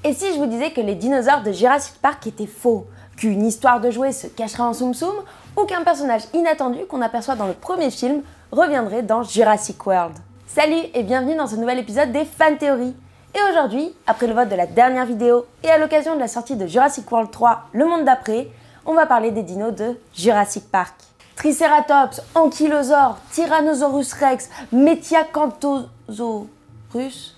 Et si je vous disais que les dinosaures de Jurassic Park étaient faux, qu'une histoire de jouet se cacherait en Tsum Tsum, ou qu'un personnage inattendu qu'on aperçoit dans le premier film reviendrait dans Jurassic World? Salut et bienvenue dans ce nouvel épisode des Fan Theories. Et aujourd'hui, après le vote de la dernière vidéo et à l'occasion de la sortie de Jurassic World 3, Le Monde d'après, on va parler des dinos de Jurassic Park. Triceratops, Ankylosaure, Tyrannosaurus Rex, Metiacanthosaurus.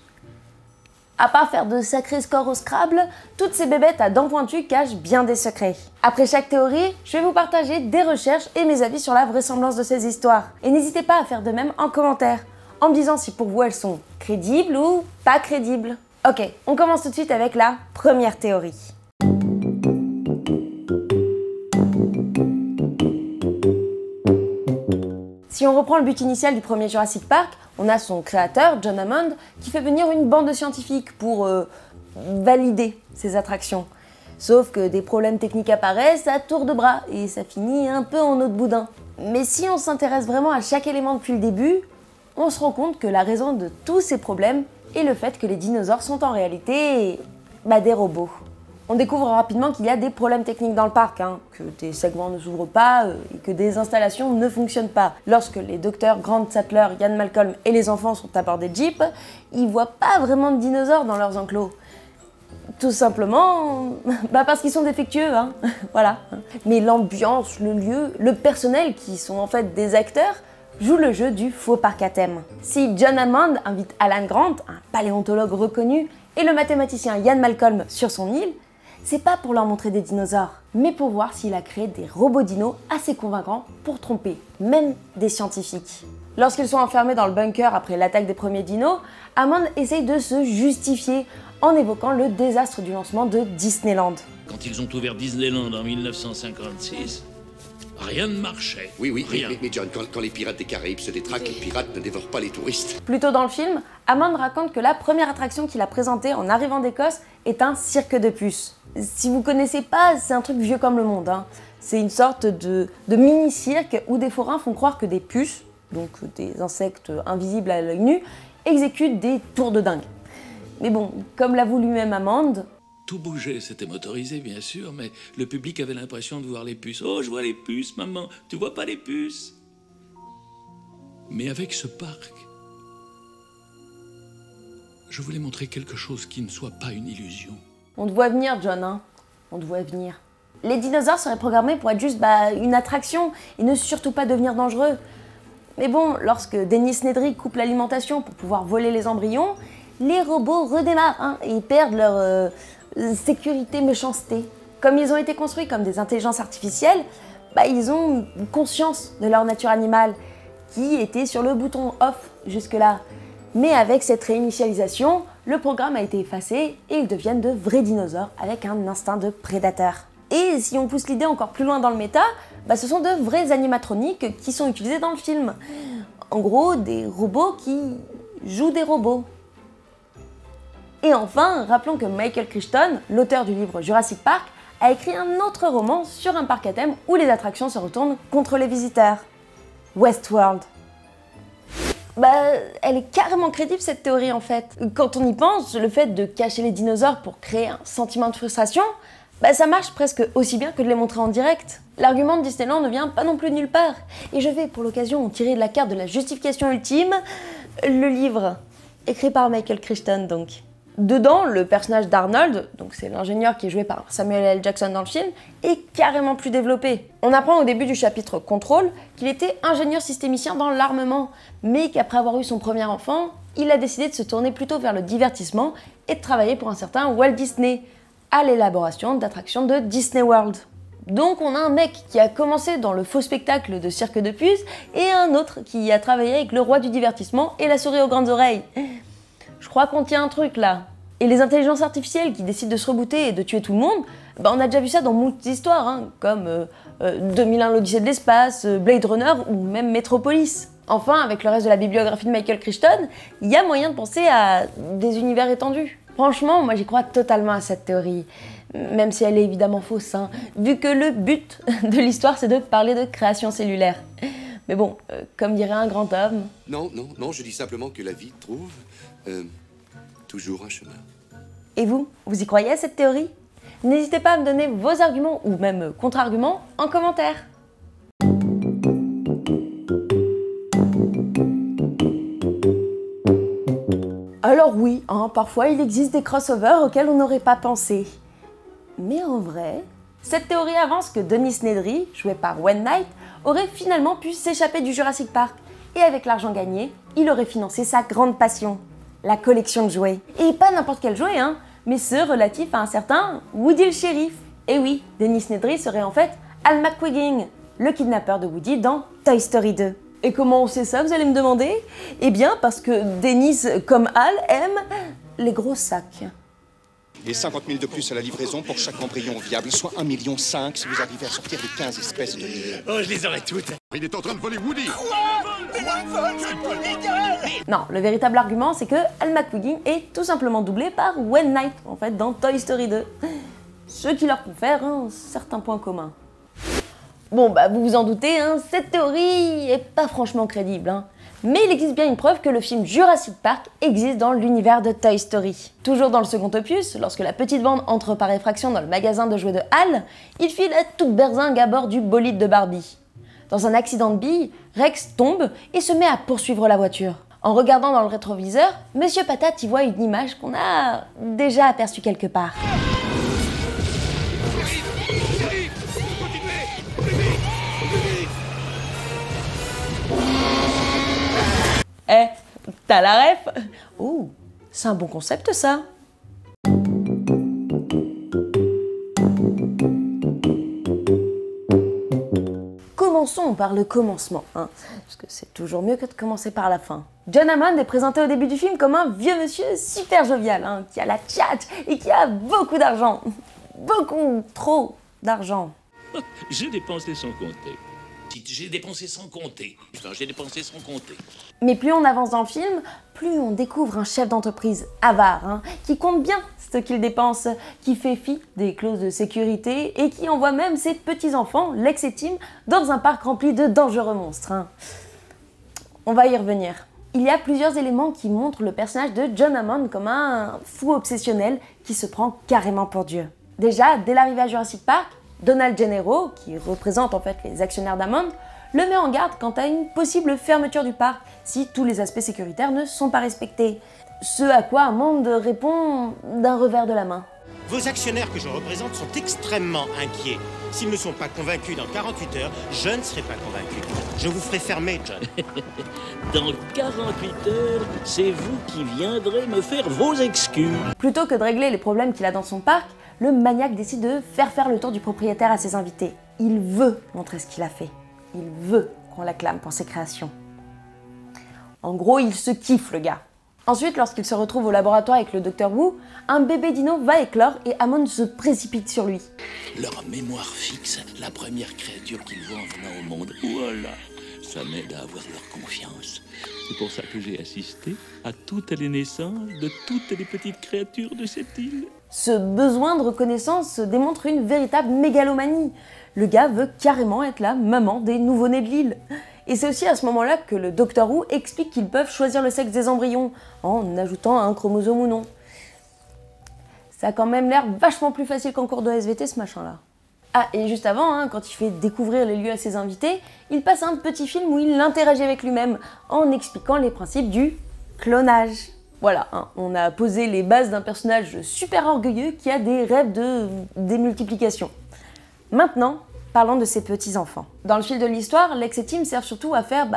À part faire de sacrés scores au Scrabble, toutes ces bébêtes à dents pointues cachent bien des secrets. Après chaque théorie, je vais vous partager des recherches et mes avis sur la vraisemblance de ces histoires. Et n'hésitez pas à faire de même en commentaire, en me disant si pour vous elles sont crédibles ou pas crédibles. Ok, on commence tout de suite avec la première théorie. Si on reprend le but initial du premier Jurassic Park, on a son créateur, John Hammond, qui fait venir une bande de scientifiques pour valider ces attractions. Sauf que des problèmes techniques apparaissent à tour de bras et ça finit un peu en eau de boudin. Mais si on s'intéresse vraiment à chaque élément depuis le début, on se rend compte que la raison de tous ces problèmes est le fait que les dinosaures sont en réalité des robots. On découvre rapidement qu'il y a des problèmes techniques dans le parc, que des segments ne s'ouvrent pas et que des installations ne fonctionnent pas. Lorsque les docteurs Grant Sattler, Ian Malcolm et les enfants sont à bord des jeeps, ils voient pas vraiment de dinosaures dans leurs enclos. Tout simplement parce qu'ils sont défectueux, voilà. Mais l'ambiance, le lieu, le personnel, qui sont en fait des acteurs, jouent le jeu du faux parc à thème. Si John Hammond invite Alan Grant, un paléontologue reconnu, et le mathématicien Ian Malcolm sur son île, c'est pas pour leur montrer des dinosaures, mais pour voir s'il a créé des robots dinos assez convaincants pour tromper, même des scientifiques. Lorsqu'ils sont enfermés dans le bunker après l'attaque des premiers dinos, Hammond essaye de se justifier en évoquant le désastre du lancement de Disneyland. Quand ils ont ouvert Disneyland en 1956, rien ne marchait. Oui, rien. Mais John, quand les pirates des Caraïbes se détraquent, les pirates ne dévorent pas les touristes. Plus tôt dans le film, Hammond raconte que la première attraction qu'il a présentée en arrivant d'Écosse est un cirque de puces. Si vous connaissez pas, c'est un truc vieux comme le monde. C'est une sorte de mini-cirque où des forains font croire que des puces, donc des insectes invisibles à l'œil nu, exécutent des tours de dingue. Mais bon, comme l'a voulu même Hammond, Tout bougeait, c'était motorisé bien sûr, mais le public avait l'impression de voir les puces. Oh, je vois les puces, maman, tu vois pas les puces? Mais avec ce parc, je voulais montrer quelque chose qui ne soit pas une illusion. on te voit venir, John, on te voit venir. Les dinosaures seraient programmés pour être juste une attraction et ne surtout pas devenir dangereux. Mais bon, lorsque Dennis Nedry coupe l'alimentation pour pouvoir voler les embryons, les robots redémarrent et perdent leur sécurité, méchanceté. Comme ils ont été construits comme des intelligences artificielles, ils ont conscience de leur nature animale, qui était sur le bouton off jusque-là. Mais avec cette réinitialisation, le programme a été effacé et ils deviennent de vrais dinosaures avec un instinct de prédateur. Et si on pousse l'idée encore plus loin dans le méta, ce sont de vrais animatroniques qui sont utilisés dans le film. En gros, des robots qui jouent des robots. Et enfin, rappelons que Michael Crichton, l'auteur du livre Jurassic Park, a écrit un autre roman sur un parc à thème où les attractions se retournent contre les visiteurs. Westworld. Elle est carrément crédible cette théorie en fait. Quand on y pense, le fait de cacher les dinosaures pour créer un sentiment de frustration, ça marche presque aussi bien que de les montrer en direct. L'argument de Disneyland ne vient pas non plus de nulle part. Et je vais pour l'occasion tirer de la carte de la justification ultime, le livre, écrit par Michael Crichton donc. Dedans, le personnage d'Arnold, donc c'est l'ingénieur qui est joué par Samuel L. Jackson dans le film, est carrément plus développé. On apprend au début du chapitre Contrôle qu'il était ingénieur systémicien dans l'armement, mais qu'après avoir eu son premier enfant, il a décidé de se tourner plutôt vers le divertissement et de travailler pour un certain Walt Disney, à l'élaboration d'attractions de Disney World. Donc on a un mec qui a commencé dans le faux spectacle de cirque de puces et un autre qui a travaillé avec le roi du divertissement et la souris aux grandes oreilles. Je crois qu'on tient un truc là. Et les intelligences artificielles qui décident de se rebooter et de tuer tout le monde, on a déjà vu ça dans moult histoires, comme 2001 l'Odyssée de l'espace, Blade Runner ou même Metropolis. Enfin, avec le reste de la bibliographie de Michael Crichton, il y a moyen de penser à des univers étendus. Franchement, moi j'y crois totalement à cette théorie, même si elle est évidemment fausse, vu que le but de l'histoire c'est de parler de création cellulaire. Mais bon, comme dirait un grand homme... Non, je dis simplement que la vie trouve toujours un chemin. Et vous y croyez à cette théorie? N'hésitez pas à me donner vos arguments ou même contre-arguments en commentaire. Alors oui, parfois il existe des crossovers auxquels on n'aurait pas pensé. Mais en vrai, cette théorie avance que Dennis Nedry, joué par Wayne Knight, aurait finalement pu s'échapper du Jurassic Park. Et avec l'argent gagné, il aurait financé sa grande passion, la collection de jouets. Et pas n'importe quel jouet, mais ceux relatifs à un certain Woody le shérif. Et oui, Dennis Nedry serait en fait Al McQuiggan, le kidnappeur de Woody dans Toy Story 2. Et comment on sait ça, vous allez me demander? Eh bien parce que Dennis, comme Al, aime les gros sacs. Et 50 000 de plus à la livraison pour chaque embryon viable, soit 1,5 million si vous arrivez à sortir les 15 espèces de mille. Oh, je les aurais toutes. Il est en train de voler Woody. Non, le véritable argument, c'est que Al McQuiggan est tout simplement doublé par Wayne Knight, en fait, dans Toy Story 2. Ce qui leur confère un certain point commun. Bon, bah vous vous en doutez, cette théorie est pas franchement crédible. Mais il existe bien une preuve que le film Jurassic Park existe dans l'univers de Toy Story. Toujours dans le second opus, lorsque la petite bande entre par effraction dans le magasin de jouets de Hal, il file à toute berzingue à bord du bolide de Barbie. Dans un accident de bille, Rex tombe et se met à poursuivre la voiture. En regardant dans le rétroviseur, Monsieur Patate y voit une image qu'on a déjà aperçue quelque part. Eh, t'as la ref? Oh, c'est un bon concept ça. Commençons par le commencement, parce que c'est toujours mieux que de commencer par la fin. John Hammond est présenté au début du film comme un vieux monsieur super jovial, qui a la tchatche et qui a beaucoup d'argent. Beaucoup trop d'argent. J'ai dépensé sans compter. J'ai dépensé sans compter. J'ai dépensé sans compter. Mais plus on avance dans le film, plus on découvre un chef d'entreprise avare, qui compte bien ce qu'il dépense, qui fait fi des clauses de sécurité et qui envoie même ses petits-enfants, Lex et Tim, dans un parc rempli de dangereux monstres. On va y revenir. Il y a plusieurs éléments qui montrent le personnage de John Hammond comme un fou obsessionnel qui se prend carrément pour Dieu. Déjà, dès l'arrivée à Jurassic Park, Donald Gennaro, qui représente en fait les actionnaires d'Hammond, le met en garde quant à une possible fermeture du parc si tous les aspects sécuritaires ne sont pas respectés. Ce à quoi Hammond répond d'un revers de la main. Vos actionnaires que je représente sont extrêmement inquiets. S'ils ne sont pas convaincus dans 48 heures, je ne serai pas convaincu. Je vous ferai fermer, John. Dans 48 heures, c'est vous qui viendrez me faire vos excuses. Plutôt que de régler les problèmes qu'il a dans son parc, le maniaque décide de faire le tour du propriétaire à ses invités. Il veut montrer ce qu'il a fait. Il veut qu'on l'acclame pour ses créations. En gros, il se kiffe, le gars. Ensuite, lorsqu'il se retrouve au laboratoire avec le Dr Wu, un bébé dino va éclore et Hammond se précipite sur lui. Leur mémoire fixe la première créature qu'ils voient en venant au monde. Voilà, ça m'aide à avoir leur confiance. C'est pour ça que j'ai assisté à toutes les naissances de toutes les petites créatures de cette île. Ce besoin de reconnaissance démontre une véritable mégalomanie. Le gars veut carrément être la maman des nouveau-nés de l'île. Et c'est aussi à ce moment-là que le Dr Wu explique qu'ils peuvent choisir le sexe des embryons, en ajoutant un chromosome ou non. Ça a quand même l'air vachement plus facile qu'en cours de SVT ce machin-là. Ah, et juste avant, quand il fait découvrir les lieux à ses invités, il passe un petit film où il interagit avec lui-même, en expliquant les principes du clonage. Voilà, on a posé les bases d'un personnage super orgueilleux qui a des rêves de démultiplication. Maintenant, parlons de ses petits-enfants. Dans le fil de l'histoire, Lex et Tim servent surtout à faire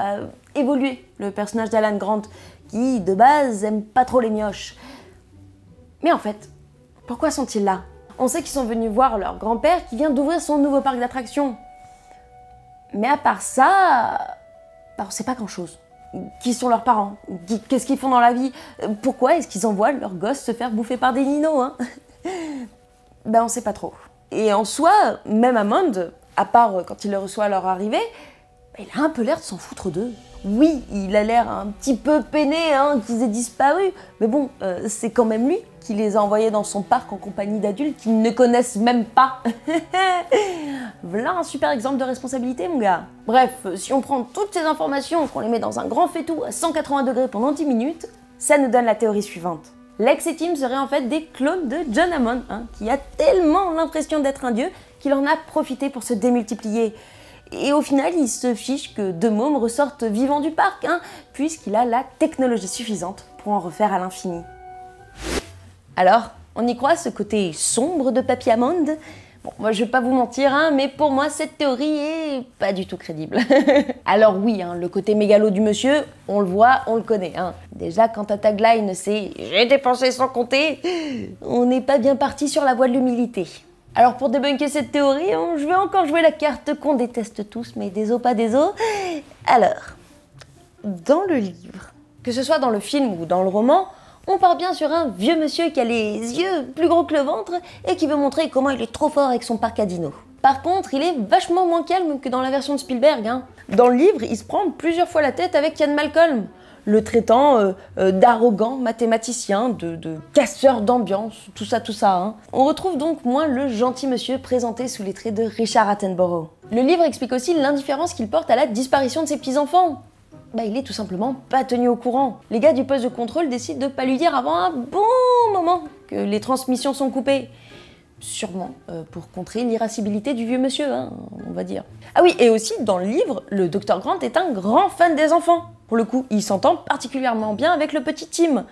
évoluer le personnage d'Alan Grant, qui, de base, aime pas trop les mioches. Mais en fait, pourquoi sont-ils là? On sait qu'ils sont venus voir leur grand-père qui vient d'ouvrir son nouveau parc d'attractions. Mais à part ça, on sait pas grand-chose. Qui sont leurs parents? Qu'est-ce qu'ils font dans la vie? Pourquoi est-ce qu'ils envoient leurs gosses se faire bouffer par des ninos, on sait pas trop. Et en soi, même Hammond, à part quand il les reçoit à leur arrivée, il a un peu l'air de s'en foutre d'eux. Oui, il a l'air un petit peu peiné qu'ils aient disparu, mais bon, c'est quand même lui qui les a envoyés dans son parc en compagnie d'adultes qu'ils ne connaissent même pas. Voilà un super exemple de responsabilité, mon gars. Bref, si on prend toutes ces informations, qu'on les met dans un grand faitout à 180 degrés pendant 10 minutes, ça nous donne la théorie suivante. Lex et Tim seraient en fait des clones de John Hammond, hein, qui a tellement l'impression d'être un dieu qu'il en a profité pour se démultiplier. Et au final, il se fiche que deux mômes ressortent vivants du parc, hein, puisqu'il a la technologie suffisante pour en refaire à l'infini. Alors, on y croit ce côté sombre de Papy Hammond? Bon, moi je vais pas vous mentir, hein, mais pour moi cette théorie est pas du tout crédible. Alors oui, hein, le côté mégalo du monsieur, on le voit, on le connaît. Hein. Déjà quand ta tagline c'est « J'ai dépensé sans compter », on n'est pas bien parti sur la voie de l'humilité. Alors pour débunker cette théorie, je vais encore jouer la carte qu'on déteste tous, mais des os pas des os. Alors, dans le livre, que ce soit dans le film ou dans le roman, on part bien sur un vieux monsieur qui a les yeux plus gros que le ventre et qui veut montrer comment il est trop fort avec son parc à dinos. Par contre, il est vachement moins calme que dans la version de Spielberg. Hein. Dans le livre, il se prend plusieurs fois la tête avec Ian Malcolm, le traitant d'arrogant mathématicien, de casseur d'ambiance, tout ça. Hein. On retrouve donc moins le gentil monsieur présenté sous les traits de Richard Attenborough. Le livre explique aussi l'indifférence qu'il porte à la disparition de ses petits-enfants. Il est tout simplement pas tenu au courant. Les gars du poste de contrôle décident de pas lui dire avant un bon moment que les transmissions sont coupées. Sûrement pour contrer l'irascibilité du vieux monsieur, hein, on va dire. Ah oui, et aussi dans le livre, le Dr Grant est un grand fan des enfants. Pour le coup, il s'entend particulièrement bien avec le petit Tim,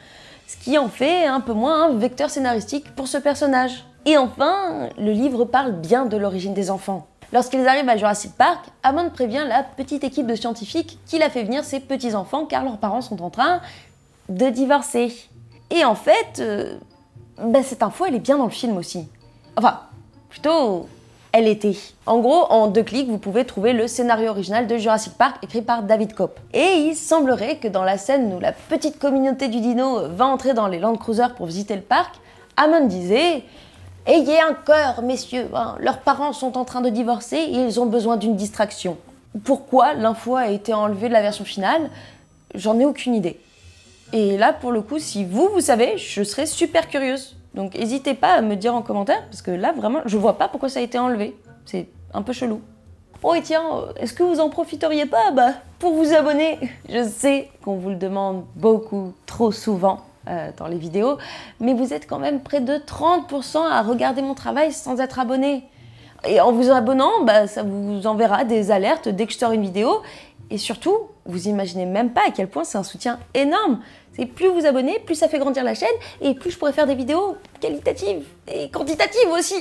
ce qui en fait un peu moins un vecteur scénaristique pour ce personnage. Et enfin, le livre parle bien de l'origine des enfants. Lorsqu'ils arrivent à Jurassic Park, Hammond prévient la petite équipe de scientifiques qu'il a fait venir ses petits-enfants car leurs parents sont en train de divorcer. Et en fait, cette info elle est bien dans le film aussi. Enfin, plutôt, elle était. En gros, en 2 clics, vous pouvez trouver le scénario original de Jurassic Park écrit par David Koepp. Et il semblerait que dans la scène où la petite communauté du dino va entrer dans les Land Cruiser pour visiter le parc, Hammond disait « Ayez un cœur, messieurs, hein, leurs parents sont en train de divorcer et ils ont besoin d'une distraction. » Pourquoi l'info a été enlevée de la version finale, j'en ai aucune idée. Et là, pour le coup, si vous savez, je serais super curieuse. Donc n'hésitez pas à me dire en commentaire, parce que là, vraiment, je vois pas pourquoi ça a été enlevé. C'est un peu chelou. Oh et tiens, est-ce que vous en profiteriez pas pour vous abonner? Je sais qu'on vous le demande beaucoup, trop souvent. Dans les vidéos, mais vous êtes quand même près de 30% à regarder mon travail sans être abonné. Et en vous abonnant, ça vous enverra des alertes dès que je sors une vidéo. Et surtout, vous imaginez même pas à quel point c'est un soutien énorme. C'est plus vous abonnez, plus ça fait grandir la chaîne, et plus je pourrais faire des vidéos qualitatives et quantitatives aussi.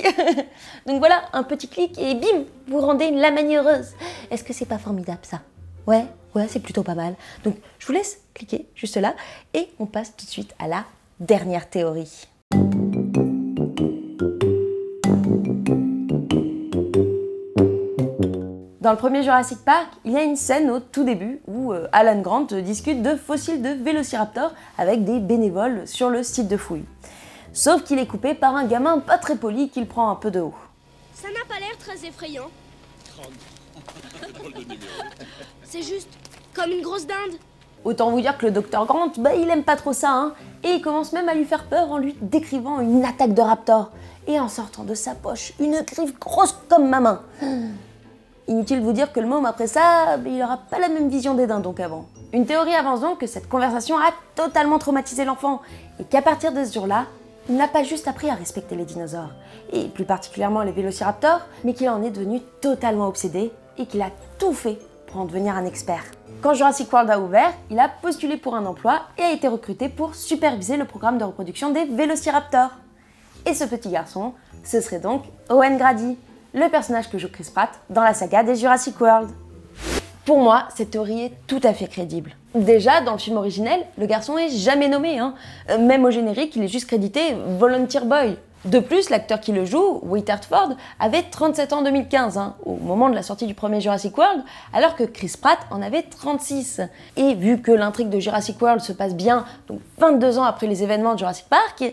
Donc voilà, un petit clic et bim, vous rendez la mamie heureuse. Est-ce que c'est pas formidable ça? Ouais, c'est plutôt pas mal. Donc, je vous laisse cliquer juste là et on passe tout de suite à la dernière théorie. Dans le premier Jurassic Park, il y a une scène au tout début où Alan Grant discute de fossiles de vélociraptor avec des bénévoles sur le site de fouille. Sauf qu'il est coupé par un gamin pas très poli qu'il prend un peu de haut. Ça n'a pas l'air très effrayant. C'est juste comme une grosse dinde. Autant vous dire que le Dr Grant, il aime pas trop ça, hein, et il commence même à lui faire peur en lui décrivant une attaque de raptor, et en sortant de sa poche une griffe grosse comme ma main. Inutile de vous dire que le môme après ça, il aura pas la même vision des dindons qu'avant. Une théorie avance donc que cette conversation a totalement traumatisé l'enfant, et qu'à partir de ce jour-là, il n'a pas juste appris à respecter les dinosaures, et plus particulièrement les vélociraptors, mais qu'il en est devenu totalement obsédé, et qu'il a tout fait pour en devenir un expert. Quand Jurassic World a ouvert, il a postulé pour un emploi et a été recruté pour superviser le programme de reproduction des vélociraptors. Et ce petit garçon, ce serait donc Owen Grady, le personnage que joue Chris Pratt dans la saga des Jurassic World. Pour moi, cette théorie est tout à fait crédible. Déjà, dans le film originel, le garçon est jamais nommé, hein. Même au générique, il est juste crédité Volunteer Boy. De plus, l'acteur qui le joue, Whit Hertford, avait 37 ans en 2015, hein, au moment de la sortie du premier Jurassic World, alors que Chris Pratt en avait 36. Et vu que l'intrigue de Jurassic World se passe bien, donc 22 ans après les événements de Jurassic Park,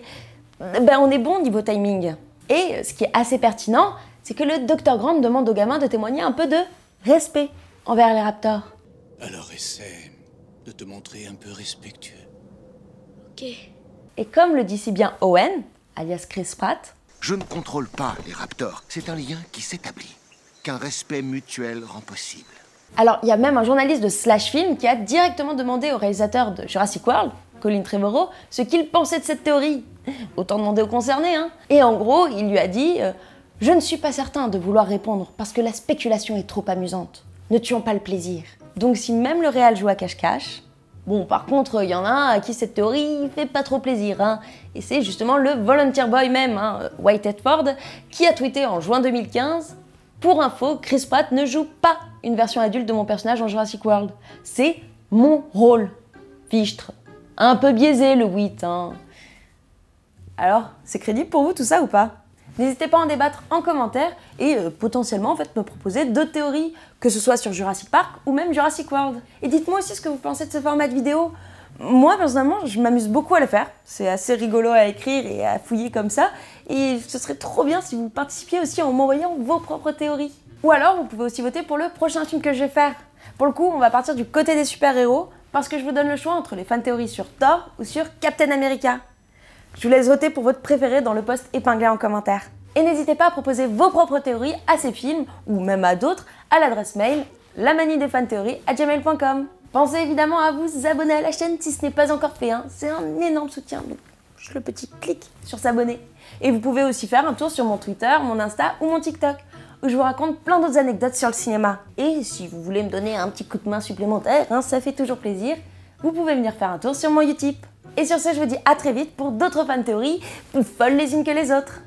on est bon niveau timing. Et ce qui est assez pertinent, c'est que le Dr Grant demande au gamin de témoigner un peu de respect envers les raptors. Alors essaie de te montrer un peu respectueux. Ok. Et comme le dit si bien Owen, alias Chris Pratt, je ne contrôle pas les raptors. C'est un lien qui s'établit, qu'un respect mutuel rend possible. Alors, il y a même un journaliste de Slash Film qui a directement demandé au réalisateur de Jurassic World, Colin Trevorrow, ce qu'il pensait de cette théorie. Autant demander aux concernés, hein. Et en gros, il lui a dit « Je ne suis pas certain de vouloir répondre parce que la spéculation est trop amusante. Ne tuons pas le plaisir. » Donc si même le réal joue à cache-cache, bon, par contre, il y en a à qui cette théorie fait pas trop plaisir, hein. Et c'est justement le volunteer boy même, hein, Whitehead Ford, qui a tweeté en juin 2015 « Pour info, Chris Pratt ne joue pas une version adulte de mon personnage en Jurassic World. C'est mon rôle. » Fichtre. Un peu biaisé le 8, hein. Alors, c'est crédible pour vous tout ça ou pas? N'hésitez pas à en débattre en commentaire et potentiellement en fait me proposer d'autres théories, que ce soit sur Jurassic Park ou même Jurassic World. Et dites-moi aussi ce que vous pensez de ce format de vidéo. Moi personnellement, je m'amuse beaucoup à le faire. C'est assez rigolo à écrire et à fouiller comme ça. Et ce serait trop bien si vous participiez aussi en m'envoyant vos propres théories. Ou alors, vous pouvez aussi voter pour le prochain film que je vais faire. Pour le coup, on va partir du côté des super-héros parce que je vous donne le choix entre les fan théories sur Thor ou sur Captain America. Je vous laisse voter pour votre préféré dans le post épinglé en commentaire. Et n'hésitez pas à proposer vos propres théories à ces films, ou même à d'autres, à l'adresse mail lamaniedesfanthéories@gmail.com. Pensez évidemment à vous abonner à la chaîne si ce n'est pas encore fait, hein. C'est un énorme soutien, donc juste le petit clic sur s'abonner. Et vous pouvez aussi faire un tour sur mon Twitter, mon Insta ou mon TikTok, où je vous raconte plein d'autres anecdotes sur le cinéma. Et si vous voulez me donner un petit coup de main supplémentaire, hein, ça fait toujours plaisir, vous pouvez venir faire un tour sur mon Utip. Et sur ce, je vous dis à très vite pour d'autres fan théories plus folles les unes que les autres.